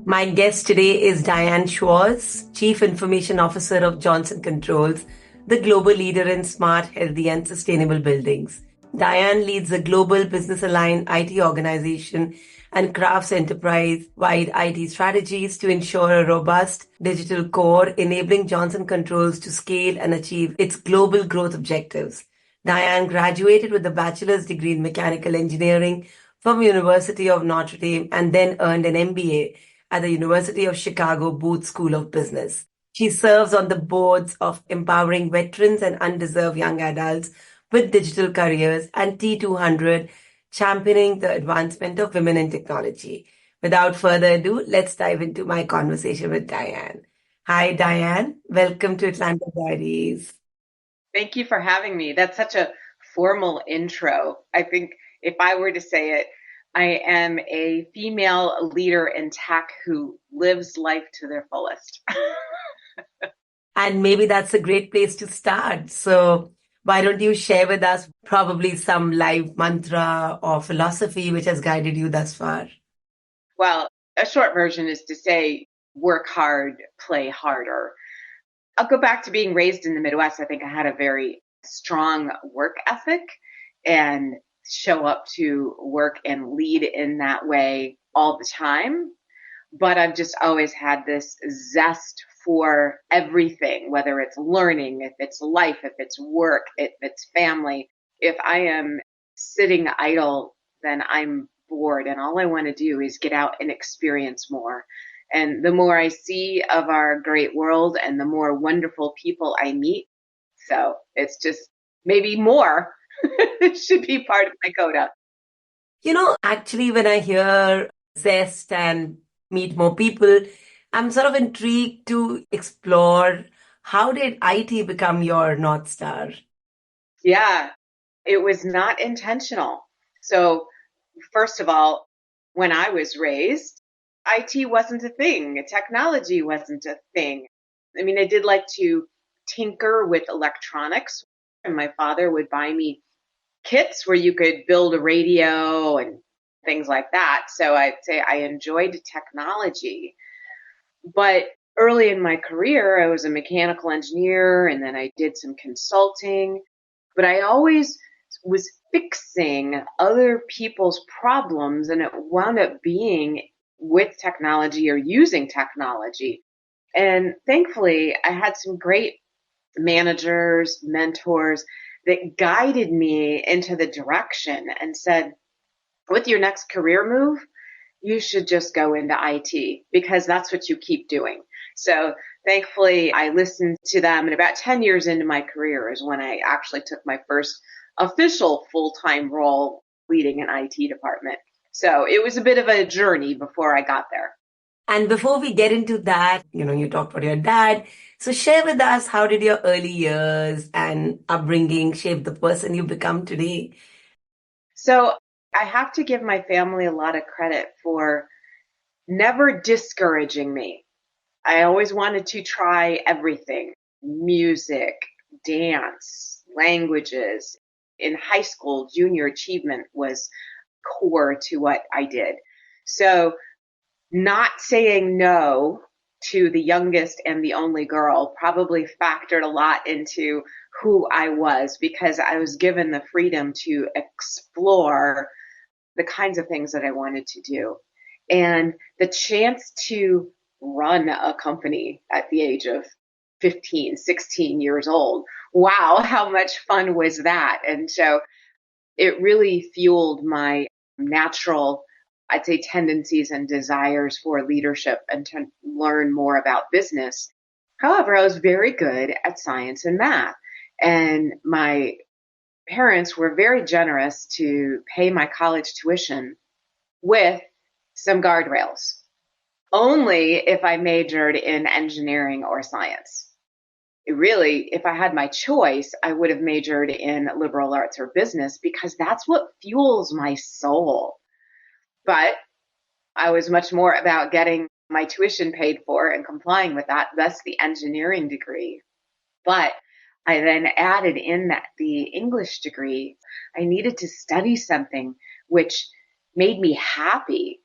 My guest today is Diane Schwarz, Chief Information Officer of Johnson Controls, the global leader in smart, healthy, and sustainable buildings. Diane leads a global business-aligned IT organization and crafts enterprise-wide IT strategies to ensure a robust digital core, enabling Johnson Controls to scale and achieve its global growth objectives. Diane graduated with a bachelor's degree in mechanical engineering from University of Notre Dame and then earned an MBA at the University of Chicago Booth School of Business. She serves on the boards of Empowering Veterans and Undeserved Young Adults with Digital Careers and T200, championing the advancement of women in technology. Without further ado, let's dive into my conversation with Diane. Hi, Diane. Welcome to Atlanta Diaries. Thank you for having me. That's such a formal intro. I think if I were to say it, I am a female leader in tech who lives life to their fullest. And maybe that's a great place to start. So why don't you share with us probably some life mantra or philosophy which has guided you thus far? Well, a short version is to say, work hard, play harder. I'll go back to being raised in the Midwest. I think I had a very strong work ethic and show up to work and lead in that way all the time. But I've just always had this zest for everything, whether it's learning, if it's life, if it's work, if it's family. If I am sitting idle, then I'm bored. And all I want to do is get out and experience more. And the more I see of our great world and the more wonderful people I meet, so it's just maybe more. It should be part of my coda. Actually, when I hear zest and meet more people, I'm sort of intrigued to explore how did IT become your North Star? Yeah, it was not intentional. So, first of all, when I was raised, IT wasn't a thing. Technology wasn't a thing. I mean, I did like to tinker with electronics, and my father would buy me kits where you could build a radio and things like that. So I'd say I enjoyed technology. But early in my career, I was a mechanical engineer and then I did some consulting. But I always was fixing other people's problems, and it wound up being with technology or using technology. And thankfully, I had some great managers, mentors that guided me into the direction and said, with your next career move, you should just go into IT because that's what you keep doing. So thankfully, I listened to them. And about 10 years into my career is when I actually took my first official full-time role leading an IT department. So it was a bit of a journey before I got there. And before we get into that, you talked about your dad. So share with us, how did your early years and upbringing shape the person you become today? So I have to give my family a lot of credit for never discouraging me. I always wanted to try everything: music, dance, languages. In high school, junior achievement was core to what I did. So not saying no to the youngest and the only girl probably factored a lot into who I was, because I was given the freedom to explore the kinds of things that I wanted to do. And the chance to run a company at the age of 15, 16 years old. Wow, how much fun was that? And so it really fueled my natural, I'd say, tendencies and desires for leadership and to learn more about business. However, I was very good at science and math. And my parents were very generous to pay my college tuition with some guardrails, only if I majored in engineering or science. Really, if I had my choice, I would have majored in liberal arts or business because that's what fuels my soul. But I was much more about getting my tuition paid for and complying with that, thus the engineering degree. But I then added in that the English degree. I needed to study something which made me happy.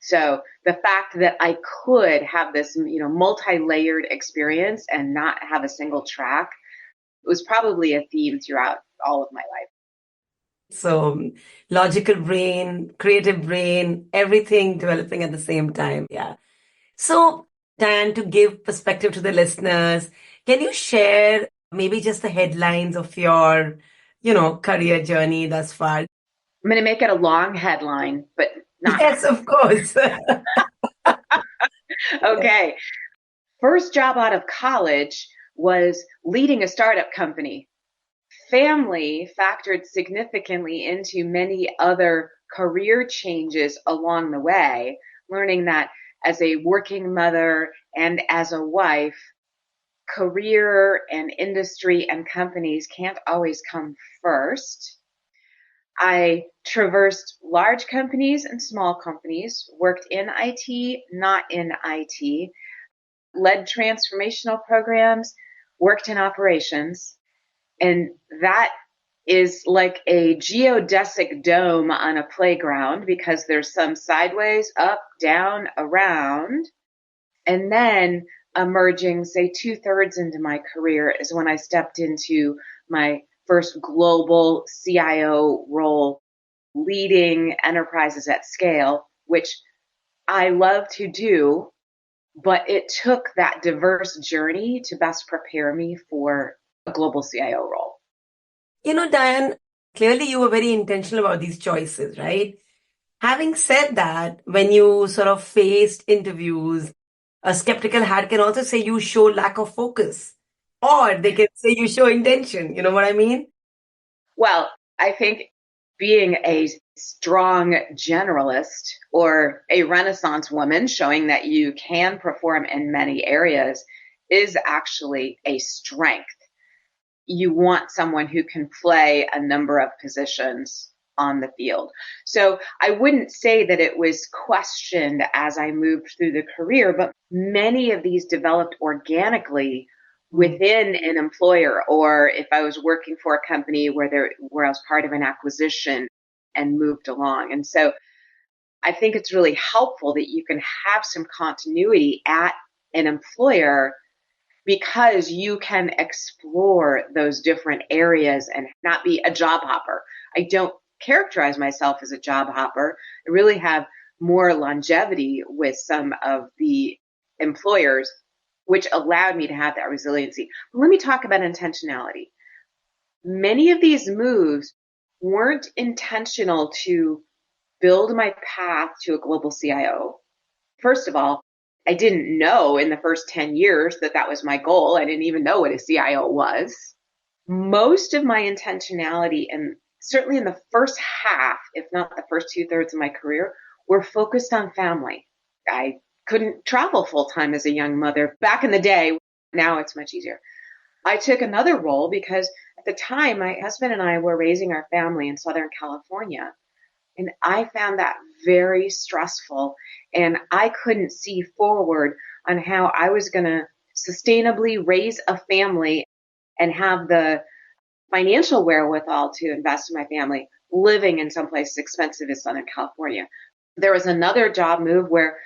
So the fact that I could have this, multi-layered experience and not have a single track was probably a theme throughout all of my life. So logical brain, creative brain, everything developing at the same time. Yeah. So, Diane, to give perspective to the listeners, can you share maybe just the headlines of your, career journey thus far? I'm going to make it a long headline, but not. Yes, of course. Okay. First job out of college was leading a startup company. Family factored significantly into many other career changes along the way, learning that as a working mother and as a wife, career and industry and companies can't always come first. I traversed large companies and small companies, worked in IT, not in IT, led transformational programs, worked in operations. And that is like a geodesic dome on a playground because there's some sideways, up, down, around. And then emerging, say, 2/3 into my career is when I stepped into my first global CIO role, leading enterprises at scale, which I love to do, but it took that diverse journey to best prepare me for a global CIO role. Diane, clearly you were very intentional about these choices, right? Having said that, when you sort of faced interviews, a skeptical hat can also say you show lack of focus, or they can say you show intention. You know what I mean? Well, I think being a strong generalist or a Renaissance woman showing that you can perform in many areas is actually a strength. You want someone who can play a number of positions on the field. So I wouldn't say that it was questioned as I moved through the career, but many of these developed organically within an employer, or if I was working for a company where I was part of an acquisition and moved along. And so I think it's really helpful that you can have some continuity at an employer because you can explore those different areas and not be a job hopper. I don't characterize myself as a job hopper. I really have more longevity with some of the employers, which allowed me to have that resiliency. But let me talk about intentionality. Many of these moves weren't intentional to build my path to a global CIO. First of all, I didn't know in the first 10 years that that was my goal. I didn't even know what a CIO was. Most of my intentionality, and certainly in the first half, if not the first 2/3 of my career, were focused on family. I couldn't travel full time as a young mother back in the day. Now it's much easier. I took another role because at the time, my husband and I were raising our family in Southern California. And I found that very stressful. And I couldn't see forward on how I was going to sustainably raise a family and have the financial wherewithal to invest in my family living in someplace as expensive as Southern California. There was another job move where,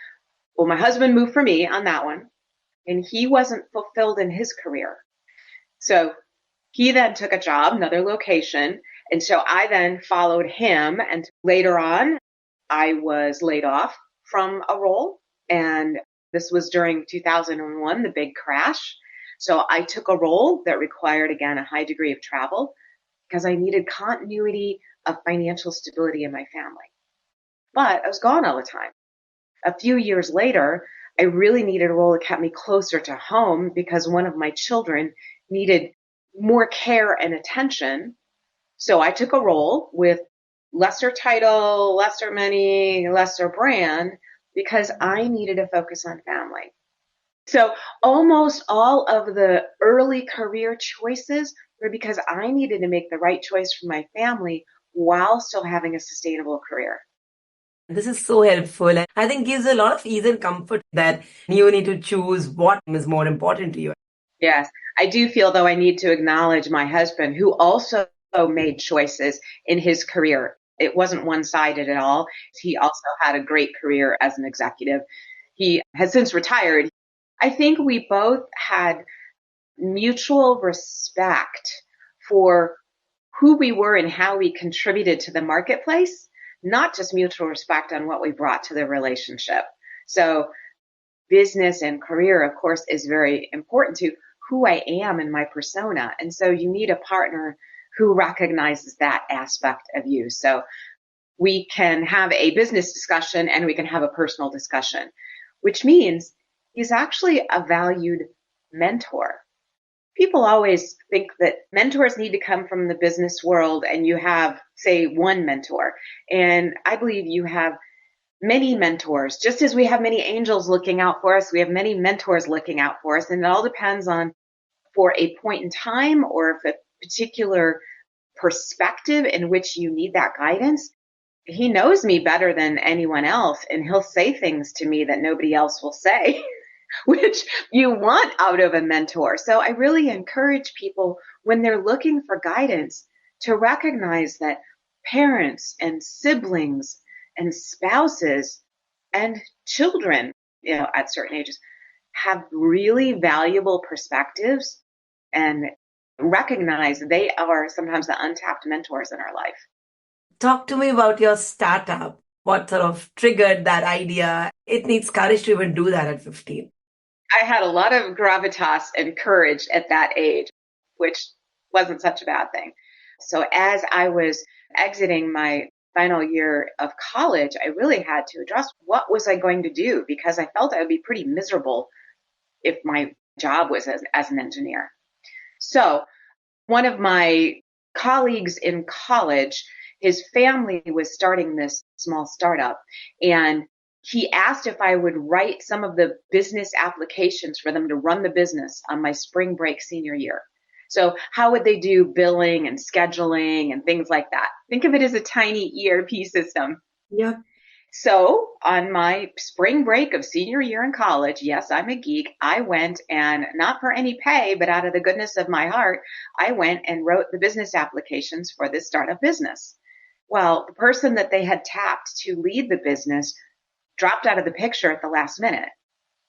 well, my husband moved for me on that one, and he wasn't fulfilled in his career. So he then took a job, another location. And so I then followed him. And later on, I was laid off from a role. And this was during 2001, the big crash. So I took a role that required, again, a high degree of travel because I needed continuity of financial stability in my family. But I was gone all the time. A few years later, I really needed a role that kept me closer to home because one of my children needed more care and attention. So I took a role with lesser title, lesser money, lesser brand because I needed to focus on family. So almost all of the early career choices were because I needed to make the right choice for my family while still having a sustainable career. This is so helpful, and I think gives a lot of ease and comfort that you need to choose what is more important to you. Yes, I do feel though I need to acknowledge my husband who also made choices in his career. It wasn't one-sided at all. He also had a great career as an executive. He has since retired. I think we both had mutual respect for who we were and how we contributed to the marketplace, not just mutual respect on what we brought to the relationship. So business and career, of course, is very important to who I am and my persona. And so you need a partner who recognizes that aspect of you. So we can have a business discussion and we can have a personal discussion, which means he's actually a valued mentor. People always think that mentors need to come from the business world and you have, say, one mentor. And I believe you have many mentors. Just as we have many angels looking out for us, we have many mentors looking out for us. And it all depends on for a point in time or if a particular perspective in which you need that guidance. He knows me better than anyone else, and he'll say things to me that nobody else will say, which you want out of a mentor. So I really encourage people when they're looking for guidance to recognize that parents and siblings and spouses and children, at certain ages have really valuable perspectives and recognize they are sometimes the untapped mentors in our life. Talk to me about your startup. What sort of triggered that idea? It needs courage to even do that at 15. I had a lot of gravitas and courage at that age, which wasn't such a bad thing. So as I was exiting my final year of college, I really had to address what was I going to do, because I felt I would be pretty miserable if my job was as an engineer. So one of my colleagues in college, his family was starting this small startup, and he asked if I would write some of the business applications for them to run the business on my spring break senior year. So how would they do billing and scheduling and things like that? Think of it as a tiny ERP system. Yeah. So on my spring break of senior year in college, yes, I'm a geek. I went, and not for any pay, but out of the goodness of my heart, I went and wrote the business applications for this startup business. Well, the person that they had tapped to lead the business dropped out of the picture at the last minute.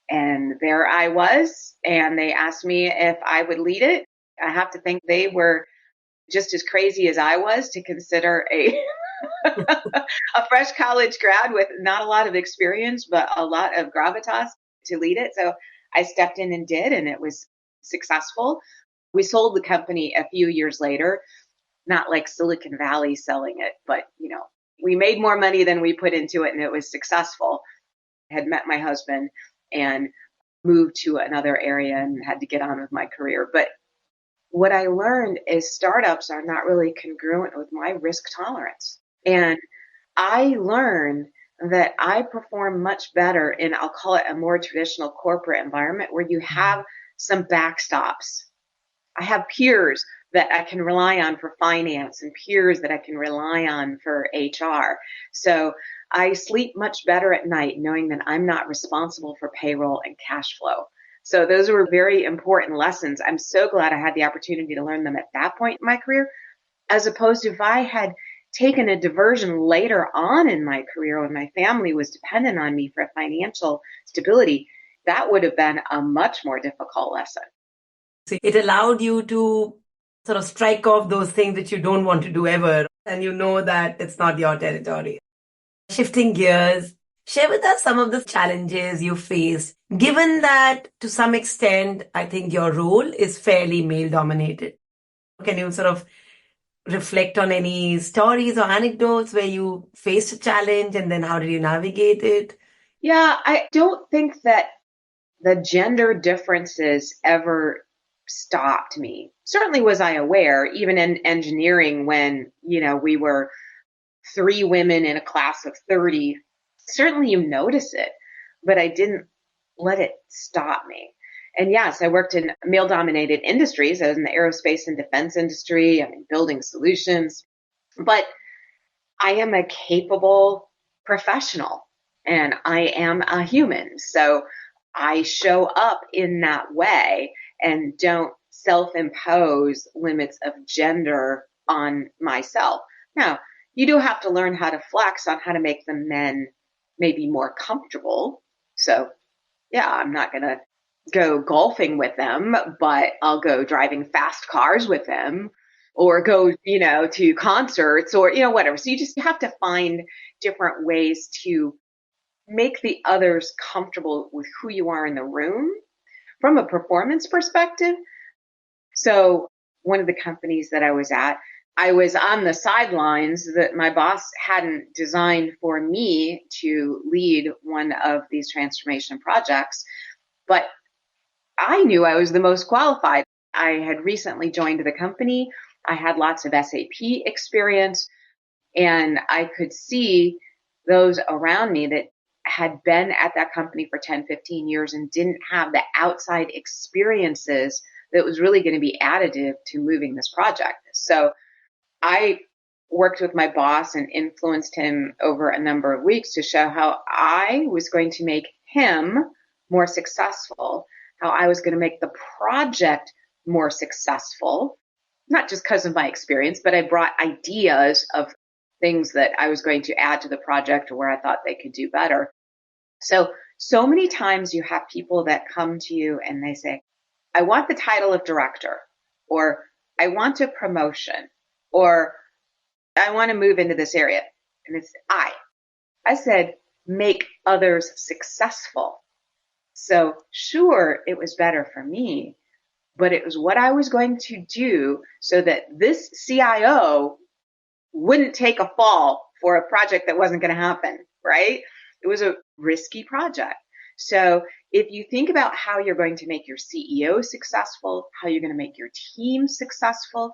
And there I was, and they asked me if I would lead it. I have to think they were just as crazy as I was to consider a fresh college grad with not a lot of experience, but a lot of gravitas to lead it. So I stepped in and did, and it was successful. We sold the company a few years later, not like Silicon Valley selling it, but we made more money than we put into it, and it was successful. I had met my husband and moved to another area and had to get on with my career. But what I learned is startups are not really congruent with my risk tolerance. And I learned that I perform much better in, I'll call it, a more traditional corporate environment where you have some backstops. I have peers that I can rely on for finance and peers that I can rely on for HR. So I sleep much better at night knowing that I'm not responsible for payroll and cash flow. So those were very important lessons. I'm so glad I had the opportunity to learn them at that point in my career, as opposed to if I had taken a diversion later on in my career when my family was dependent on me for financial stability. That would have been a much more difficult lesson. So it allowed you to sort of strike off those things that you don't want to do ever, and you know that it's not your territory. Shifting gears, share with us some of the challenges you faced, given that to some extent, I think your role is fairly male dominated. Can you sort of reflect on any stories or anecdotes where you faced a challenge and then how did you navigate it? Yeah, I don't think that the gender differences ever stopped me. Certainly was I aware, even in engineering when, we were 3 women in a class of 30. Certainly you notice it, but I didn't let it stop me. And yes, I worked in male-dominated industries. I was in the aerospace and defense industry. I'm in building solutions. But I am a capable professional, and I am a human. So I show up in that way and don't self-impose limits of gender on myself. Now, you do have to learn how to flex on how to make the men maybe more comfortable. So yeah, I'm not going to go golfing with them, but I'll go driving fast cars with them or go, to concerts or, whatever. So you just have to find different ways to make the others comfortable with who you are in the room from a performance perspective. So one of the companies that I was at, I was on the sidelines that my boss hadn't designed for me to lead one of these transformation projects, but I knew I was the most qualified. I had recently joined the company. I had lots of SAP experience, and I could see those around me that had been at that company for 10, 15 years and didn't have the outside experiences that was really going to be additive to moving this project. So I worked with my boss and influenced him over a number of weeks to show how I was going to make him more successful, how I was going to make the project more successful, not just because of my experience, but I brought ideas of things that I was going to add to the project or where I thought they could do better. So many times you have people that come to you and they say, I want the title of director, or I want a promotion, or I want to move into this area. And it's I said, make others successful. So sure, it was better for me, but it was what I was going to do so that this CIO wouldn't take a fall for a project that wasn't going to happen, right? It was a risky project. So if you think about how you're going to make your CEO successful, how you're going to make your team successful,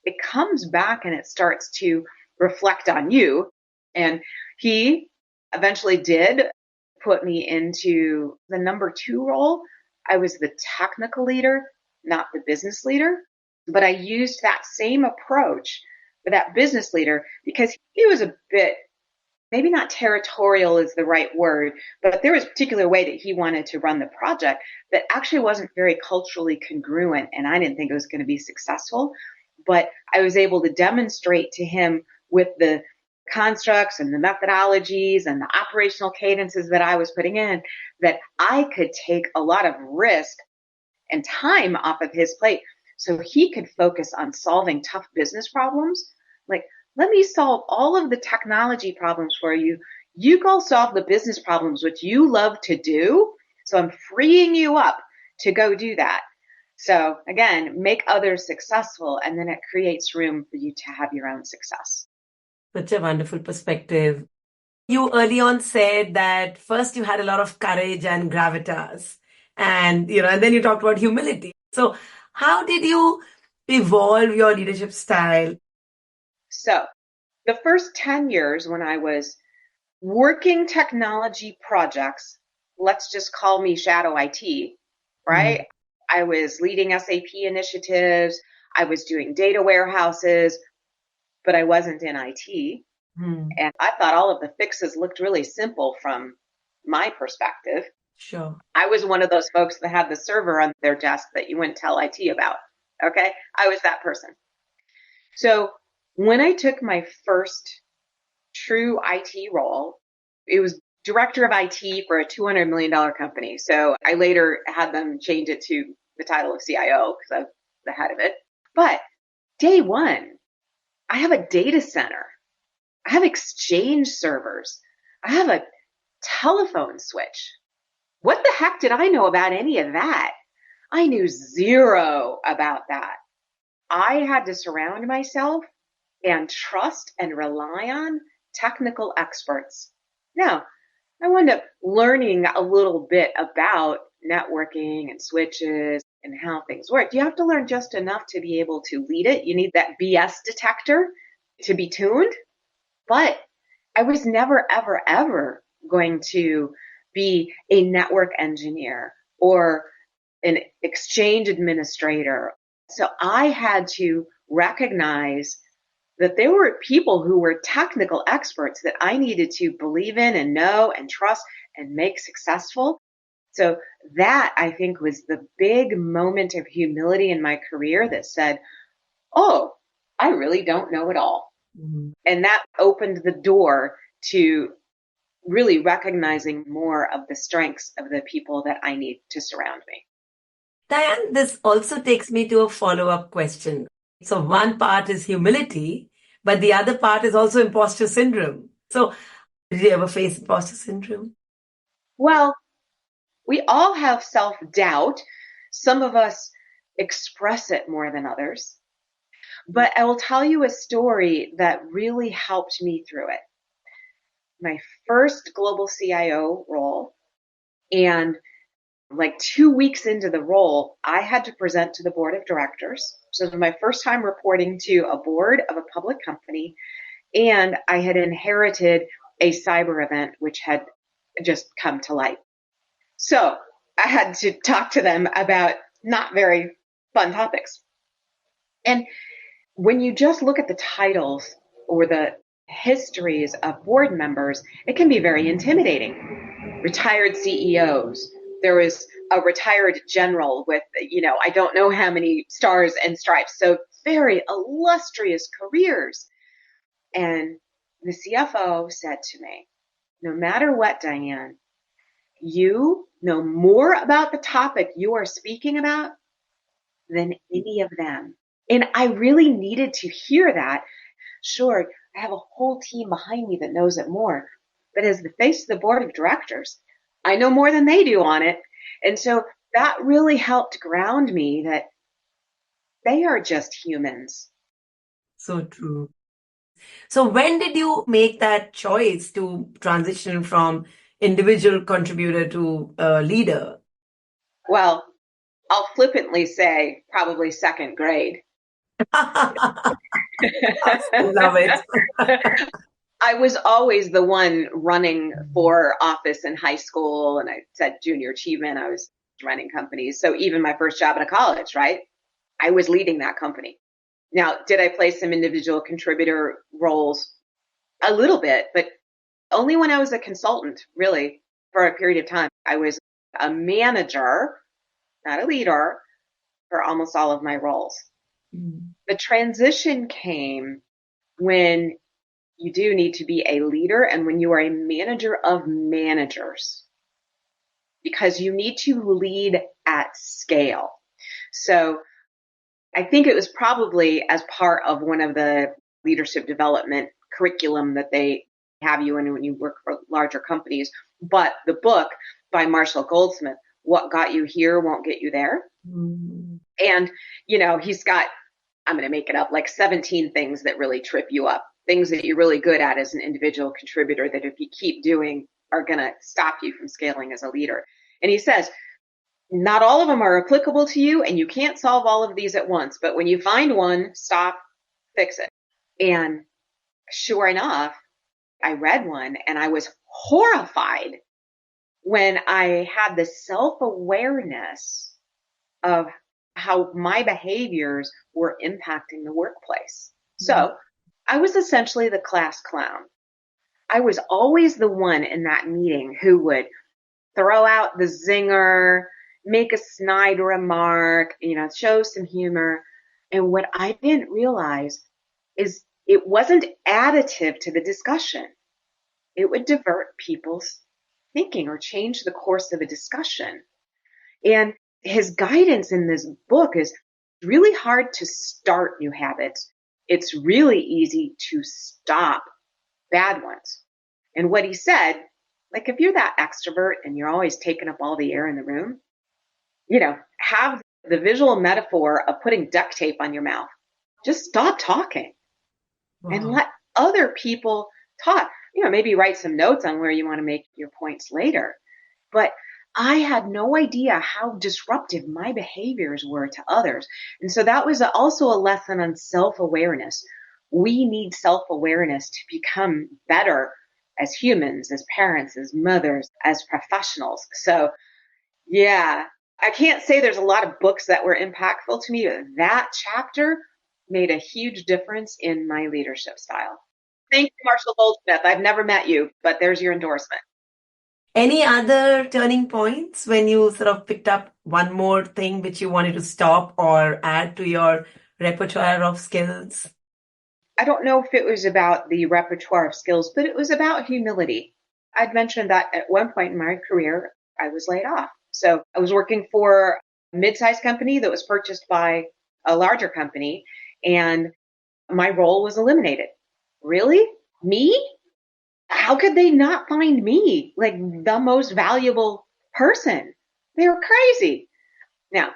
it comes back and it starts to reflect on you. And he eventually did put me into the number 2 role. I was the technical leader, not the business leader, but I used that same approach for that business leader because he was a bit, maybe not territorial is the right word, but there was a particular way that he wanted to run the project that actually wasn't very culturally congruent, and I didn't think it was going to be successful. But I was able to demonstrate to him with the constructs and the methodologies and the operational cadences that I was putting in that I could take a lot of risk and time off of his plate so he could focus on solving tough business problems. Like, let me solve all of the technology problems for you. You go solve the business problems, which you love to do. So I'm freeing you up to go do that. So again, make others successful, and then it creates room for you to have your own success. Such a wonderful perspective. You early on said that first you had a lot of courage and gravitas, and and then you talked about humility. So how did you evolve your leadership style? So the first 10 years when I was working technology projects, let's just call me shadow IT, right? I was leading SAP initiatives. I was doing data warehouses, but I wasn't in IT. And I thought all of the fixes looked really simple from my perspective. Sure. I was one of those folks that had the server on their desk that you wouldn't tell IT about. Okay. I was that person. So when I took my first true IT role, it was director of IT for a $200 million company. So I later had them change it to the title of CIO because I was the head of it. But day one, I have a data center. I have Exchange servers. I have a telephone switch. What the heck did I know about any of that? I knew zero about that. I had to surround myself and trust and rely on technical experts. Now, I wound up learning a little bit about networking and switches and how things work. You have to learn just enough to be able to lead it. You need that BS detector to be tuned. But I was never, ever, ever going to be a network engineer or an exchange administrator. So I had to recognize that there were people who were technical experts that I needed to believe in and know and trust and make successful. So that, I think, was the big moment of humility in my career that said, oh, I really don't know it all. Mm. And that opened the door to really recognizing more of the strengths of the people that I need to surround me. Diane, this also takes me to a follow-up question. So one part is humility, but the other part is also imposter syndrome. So did you ever face imposter syndrome? Well, we all have self-doubt. Some of us express it more than others. But I will tell you a story that really helped me through it. My first global CIO role, and like 2 weeks into the role, I had to present to the board of directors. So it was my first time reporting to a board of a public company, and I had inherited a cyber event which had just come to light. So I had to talk to them about not very fun topics. And when you just look at the titles or the histories of board members, it can be very intimidating. Retired CEOs. There was a retired general with, I don't know how many stars and stripes. So very illustrious careers. And the CFO said to me, no matter what, Diane, you know more about the topic you are speaking about than any of them. And I really needed to hear that. Sure, I have a whole team behind me that knows it more. But as the face of the board of directors, I know more than they do on it. And so that really helped ground me that they are just humans. So true. So when did you make that choice to transition from individual contributor to leader? Well, I'll flippantly say probably second grade. I love it. I was always the one running for office in high school, and I said junior achievement. I was running companies. So even my first job out of college, right? I was leading that company. Now, did I play some individual contributor roles? A little bit, but only when I was a consultant, really, for a period of time. I was a manager, not a leader, for almost all of my roles. Mm. The transition came when you do need to be a leader and when you are a manager of managers, because you need to lead at scale. So I think it was probably as part of one of the leadership development curriculum that they have you in when you work for larger companies. But the book by Marshall Goldsmith, What Got You Here Won't Get You There. Mm. And, he's got, I'm going to make it up, like 17 things that really trip you up, things that you're really good at as an individual contributor that if you keep doing are going to stop you from scaling as a leader. And he says, not all of them are applicable to you, and you can't solve all of these at once. But when you find one, stop, fix it. And sure enough, I read one and I was horrified when I had the self-awareness of how my behaviors were impacting the workplace. So I was essentially the class clown. I was always the one in that meeting who would throw out the zinger, make a snide remark, show some humor. And what I didn't realize is it wasn't additive to the discussion. It would divert people's thinking or change the course of a discussion. And his guidance in this book is really hard to start new habits. It's really easy to stop bad ones. And what he said, like if you're that extrovert and you're always taking up all the air in the room, have the visual metaphor of putting duct tape on your mouth. Just stop talking and let other people talk. Maybe write some notes on where you want to make your points later. But I had no idea how disruptive my behaviors were to others. And so that was also a lesson on self-awareness. We need self-awareness to become better as humans, as parents, as mothers, as professionals. So yeah, I can't say there's a lot of books that were impactful to me, but that chapter made a huge difference in my leadership style. Thank you, Marshall Goldsmith. I've never met you, but there's your endorsement. Any other turning points when you sort of picked up one more thing which you wanted to stop or add to your repertoire of skills? I don't know if it was about the repertoire of skills, but it was about humility. I'd mentioned that at one point in my career, I was laid off. So I was working for a mid-sized company that was purchased by a larger company, and my role was eliminated. Really? Me? How could they not find me like the most valuable person? They were crazy. Now,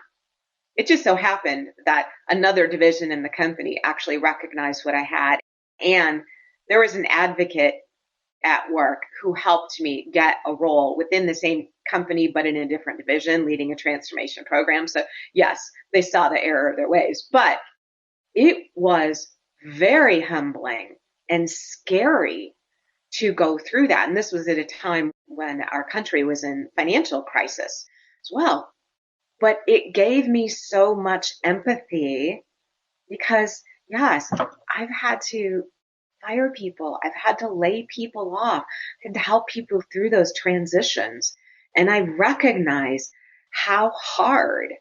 it just so happened that another division in the company actually recognized what I had. And there was an advocate at work who helped me get a role within the same company, but in a different division, leading a transformation program. So yes, they saw the error of their ways, but it was very humbling and scary to go through that. And this was at a time when our country was in financial crisis as well. But it gave me so much empathy because, yes, I've had to fire people. I've had to lay people off and to help people through those transitions. And I recognize how hard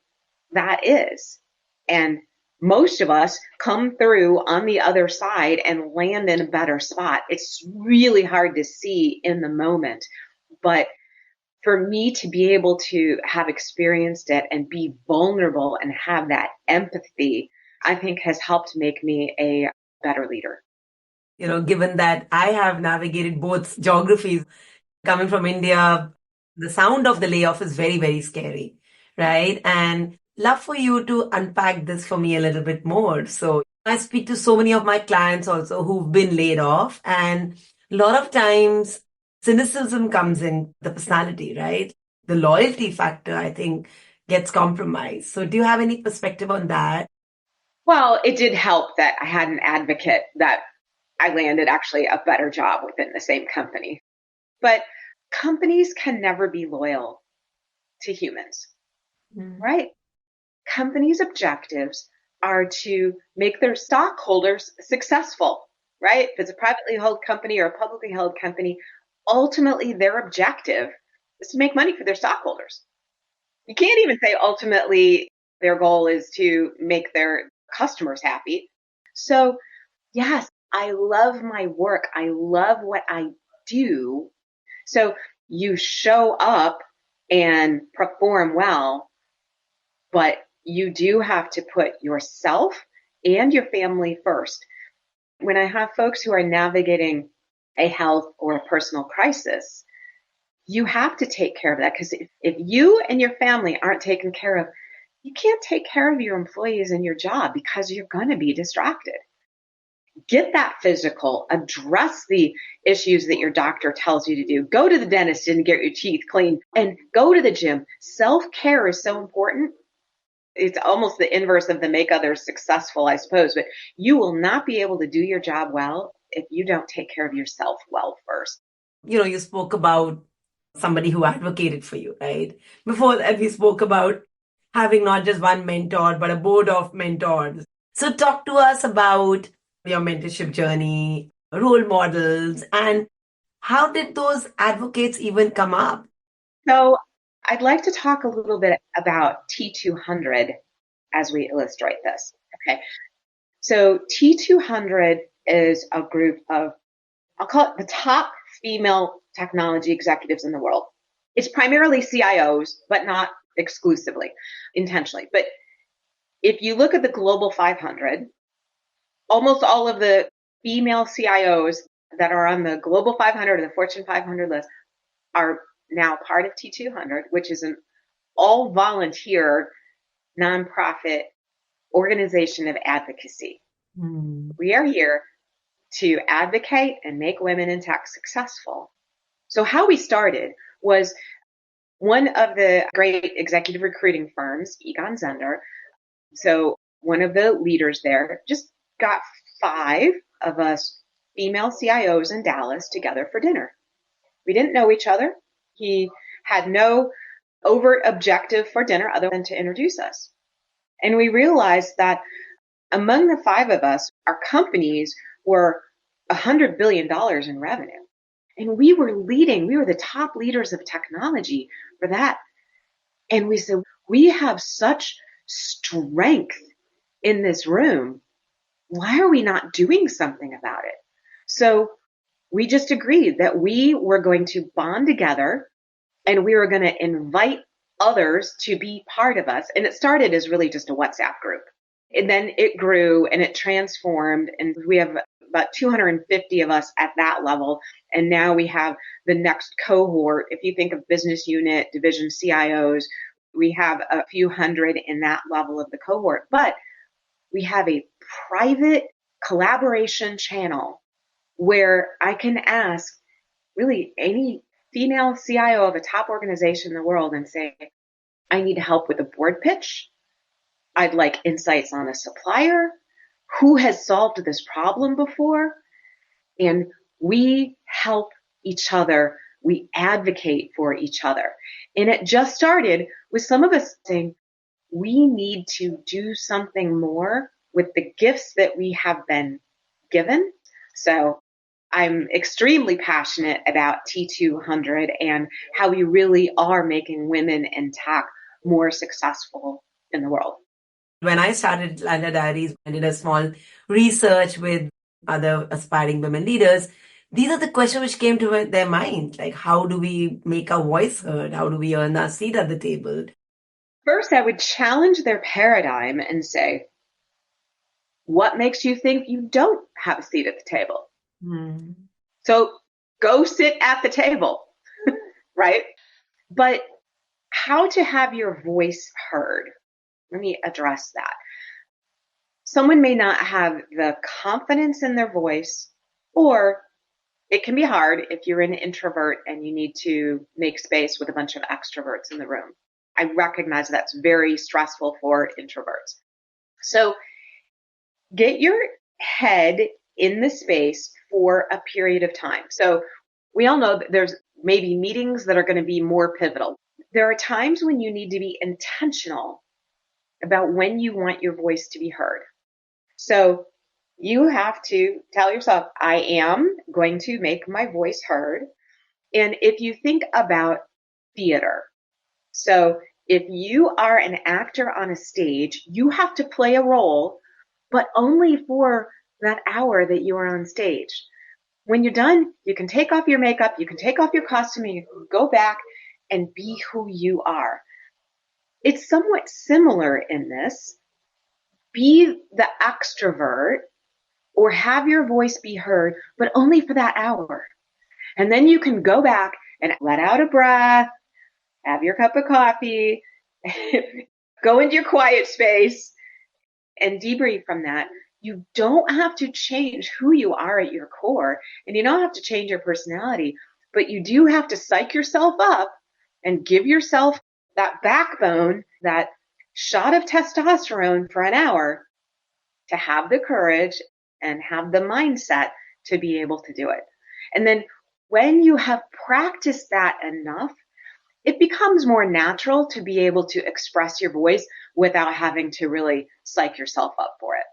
that is. And most of us come through on the other side and land in a better spot. It's really hard to see in the moment, but for me to be able to have experienced it and be vulnerable and have that empathy, I think has helped make me a better leader. Given that I have navigated both geographies, coming from India, the sound of the layoff is very, very scary, right? And love for you to unpack this for me a little bit more. So I speak to so many of my clients also who've been laid off, and a lot of times cynicism comes in the personality, right? The loyalty factor, I think, gets compromised. So do you have any perspective on that? Well, it did help that I had an advocate that I landed actually a better job within the same company. But companies can never be loyal to humans, right? Companies' objectives are to make their stockholders successful, right? If it's a privately held company or a publicly held company, ultimately their objective is to make money for their stockholders. You can't even say ultimately their goal is to make their customers happy. So, yes, I love my work. I love what I do. So you show up and perform well, but you do have to put yourself and your family first. When I have folks who are navigating a health or a personal crisis, you have to take care of that because if you and your family aren't taken care of, you can't take care of your employees and your job because you're going to be distracted. Get that physical, address the issues that your doctor tells you to do. Go to the dentist and get your teeth cleaned and go to the gym. Self-care is so important. It's almost the inverse of the make others successful, I suppose, but you will not be able to do your job well if you don't take care of yourself well first. You spoke about somebody who advocated for you, right? Before that, we spoke about having not just one mentor, but a board of mentors. So talk to us about your mentorship journey, role models, and how did those advocates even come up? So I'd like to talk a little bit about T200 as we illustrate this. Okay. So T200 is a group of, I'll call it the top female technology executives in the world. It's primarily CIOs, but not exclusively, intentionally. But if you look at the Global 500, almost all of the female CIOs that are on the Global 500 or the Fortune 500 list are now part of T200, which is an all volunteer nonprofit organization of advocacy. We are here to advocate and make women in tech successful. So how we started was one of the great executive recruiting firms, Egon Zehnder. So one of the leaders there just got 5 of us female CIOs in Dallas together for dinner. We didn't know each other. He had no overt objective for dinner other than to introduce us. And we realized that among the 5 of us, our companies were $100 billion in revenue. And we were the top leaders of technology for that. And we said, we have such strength in this room. why are we not doing something about it? So we just agreed that we were going to bond together and we were going to invite others to be part of us. And it started as really just a WhatsApp group. And then it grew and it transformed. And we have about 250 of us at that level. And now we have the next cohort. If you think of business unit, division CIOs, we have a few hundred in that level of the cohort. But we have a private collaboration channel where I can ask really any female CIO of a top organization in the world and say, I need help with a board pitch. I'd like insights on a supplier. Who has solved this problem before? And we help each other. We advocate for each other. And it just started with some of us saying, we need to do something more with the gifts that we have been given. So I'm extremely passionate about T200 and how we really are making women in tech more successful in the world. When I started Atlanta Diaries, I did a small research with other aspiring women leaders. These are the questions which came to their mind, like how do we make our voice heard? How do we earn our seat at the table? First, I would challenge their paradigm and say, what makes you think you don't have a seat at the table? So go sit at the table, right? But how to have your voice heard? Let me address that. Someone may not have the confidence in their voice, or it can be hard if you're an introvert and you need to make space with a bunch of extroverts in the room. I recognize that's very stressful for introverts. So get your head in the space for a period of time. So we all know that there's maybe meetings that are going to be more pivotal. There are times when you need to be intentional about when you want your voice to be heard. So you have to tell yourself, I am going to make my voice heard. And if you think about theater, so if you are an actor on a stage, you have to play a role, but only for that hour that you are on stage. When you're done, you can take off your makeup, you can take off your costume, and you can go back and be who you are. It's somewhat similar in this. Be the extrovert or have your voice be heard, but only for that hour. And then you can go back and let out a breath, have your cup of coffee, go into your quiet space and debrief from that. You don't have to change who you are at your core, and you don't have to change your personality, but you do have to psych yourself up and give yourself that backbone, that shot of testosterone for an hour to have the courage and have the mindset to be able to do it. And then when you have practiced that enough, it becomes more natural to be able to express your voice without having to really psych yourself up for it.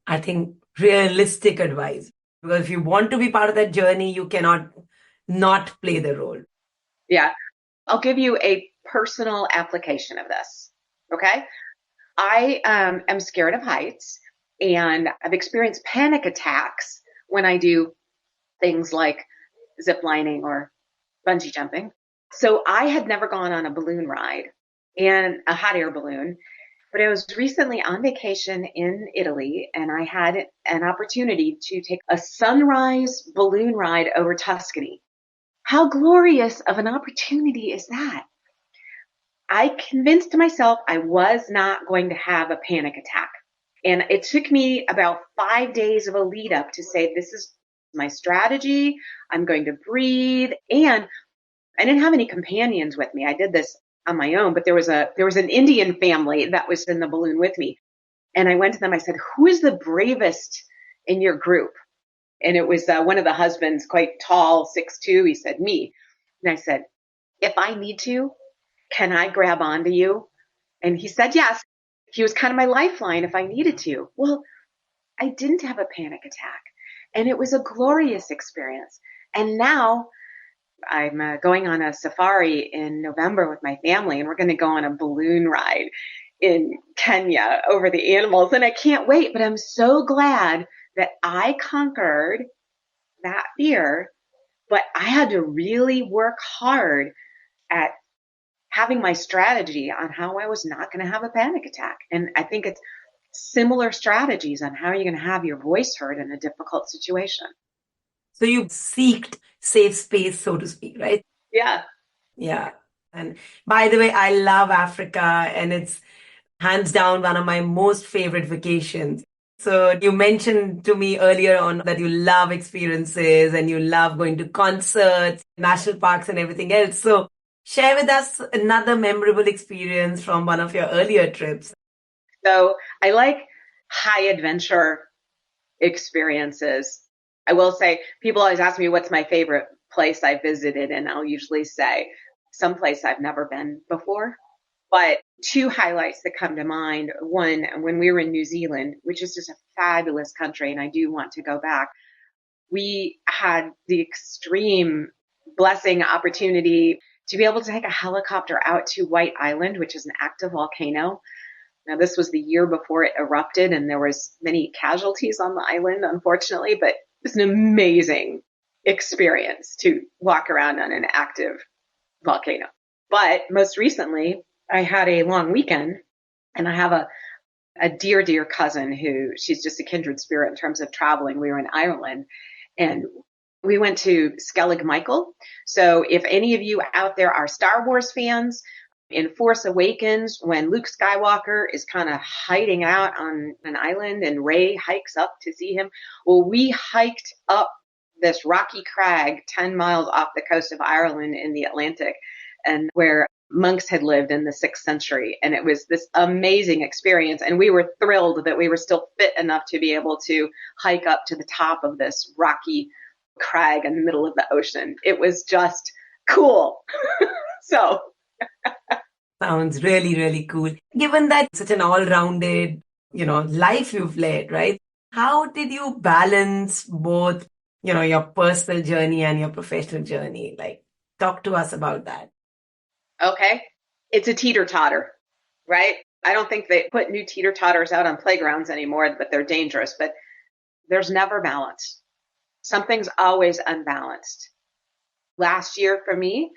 I think realistic advice, because if you want to be part of that journey, you cannot not play the role. Yeah. I'll give you a personal application of this. Okay. I am scared of heights, and I've experienced panic attacks when I do things like zip lining or bungee jumping. So I had never gone on a balloon ride, and a hot air balloon, but I was recently on vacation in Italy, and I had an opportunity to take a sunrise balloon ride over Tuscany. How glorious of an opportunity is that? I convinced myself I was not going to have a panic attack. And it took me about 5 days of a lead up to say, this is my strategy. I'm going to breathe. And I didn't have any companions with me. I did this on my own, but there was an Indian family that was in the balloon with me. And I went to them. I said, who is the bravest in your group? And it was one of the husbands, quite tall, 6'2". He said, me. And I said, if I need to, can I grab onto you? And he said, yes. He was kind of my lifeline if I needed to. Well, I didn't have a panic attack, and it was a glorious experience. And now I'm going on a safari in November with my family, and we're going to go on a balloon ride. in Kenya over the animals, and I can't wait. But I'm so glad that I conquered that fear, but I had to really work hard at having my strategy on how I was not going to have a panic attack. And I think it's similar strategies on how you're going to have your voice heard in a difficult situation. So you seeked safe space, so to speak, right? Yeah. Yeah. And by the way, I love Africa, and it's hands down one of my most favorite vacations. So you mentioned to me earlier on that you love experiences and you love going to concerts, national parks and everything else. So share with us another memorable experience from one of your earlier trips. So I like high adventure experiences. I will say, people always ask me what's my favorite place I visited, and I'll usually say someplace I've never been before. But two highlights that come to mind. One, when we were in New Zealand, which is just a fabulous country, and I do want to go back, we had the extreme blessing opportunity to be able to take a helicopter out to White Island, which is an active volcano. Now, this was the year before it erupted, and there was many casualties on the island, unfortunately, but it was an amazing experience to walk around on an active volcano. But most recently, I had a long weekend, and I have a dear, dear cousin who, she's just a kindred spirit in terms of traveling. We were in Ireland, and we went to Skellig Michael. So if any of you out there are Star Wars fans, in Force Awakens, when Luke Skywalker is kind of hiding out on an island and Rey hikes up to see him, well, we hiked up this rocky crag 10 miles off the coast of Ireland in the Atlantic, and where monks had lived in the 6th century. And it was this amazing experience. And we were thrilled that we were still fit enough to be able to hike up to the top of this rocky crag in the middle of the ocean. It was just cool. So sounds really, really cool. Given that such an all-rounded, life you've led, right? How did you balance both, your personal journey and your professional journey? Like, talk to us about that. Okay. It's a teeter-totter, right? I don't think they put new teeter-totters out on playgrounds anymore, but they're dangerous. But there's never balance. Something's always unbalanced. Last year for me,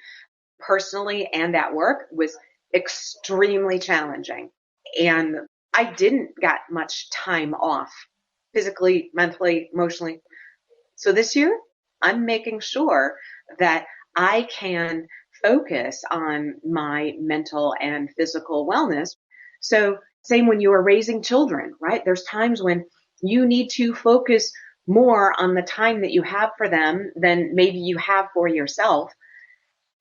personally and at work, was extremely challenging. And I didn't get much time off, physically, mentally, emotionally. So this year, I'm making sure that I can focus on my mental and physical wellness. So same when you are raising children, right? There's times when you need to focus more on the time that you have for them than maybe you have for yourself.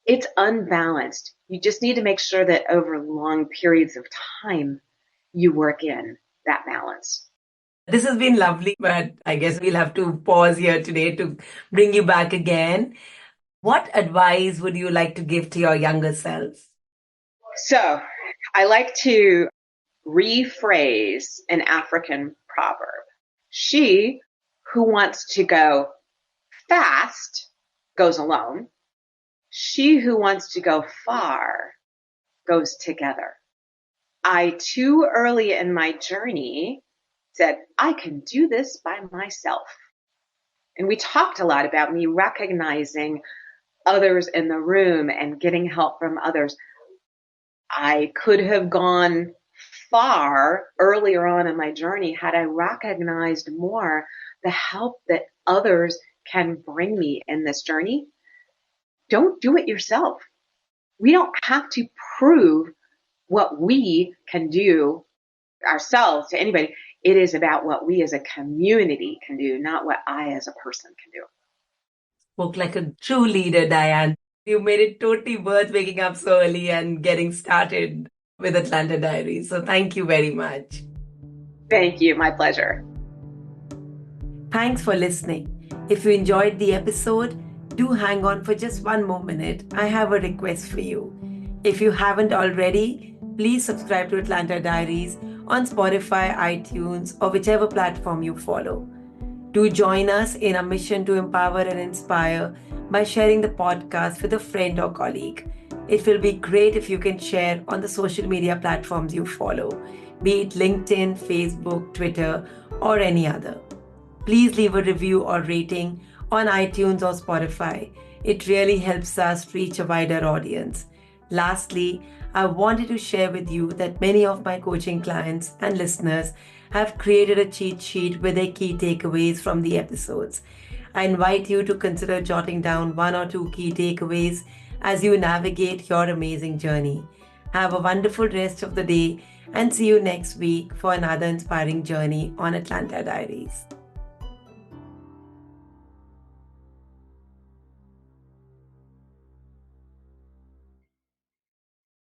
It's unbalanced. You just need to make sure that over long periods of time, you work in that balance. This has been lovely, but I guess we'll have to pause here today to bring you back again. What advice would you like to give to your younger self? So I like to rephrase an African proverb. She who wants to go fast goes alone. She who wants to go far goes together. I, too early in my journey, said, I can do this by myself. And we talked a lot about me recognizing others in the room and getting help from others. I could have gone far earlier on in my journey had I recognized more the help that others can bring me in this journey. Don't do it yourself. We don't have to prove what we can do ourselves to anybody. It is about what we as a community can do, not what I as a person can do. Spoke like a true leader, Diane. You made it totally worth waking up so early and getting started with Atlanta Diaries. So thank you very much. Thank you. My pleasure. Thanks for listening. If you enjoyed the episode, do hang on for just one more minute. I have a request for you. If you haven't already, please subscribe to Atlanta Diaries on Spotify, iTunes, or whichever platform you follow. Do join us in our mission to empower and inspire by sharing the podcast with a friend or colleague. It will be great if you can share on the social media platforms you follow, be it LinkedIn, Facebook, Twitter, or any other. Please leave a review or rating on iTunes or Spotify. It really helps us reach a wider audience. Lastly, I wanted to share with you that many of my coaching clients and listeners have created a cheat sheet with their key takeaways from the episodes. I invite you to consider jotting down one or two key takeaways as you navigate your amazing journey. Have a wonderful rest of the day and see you next week for another inspiring journey on Atlanta Diaries.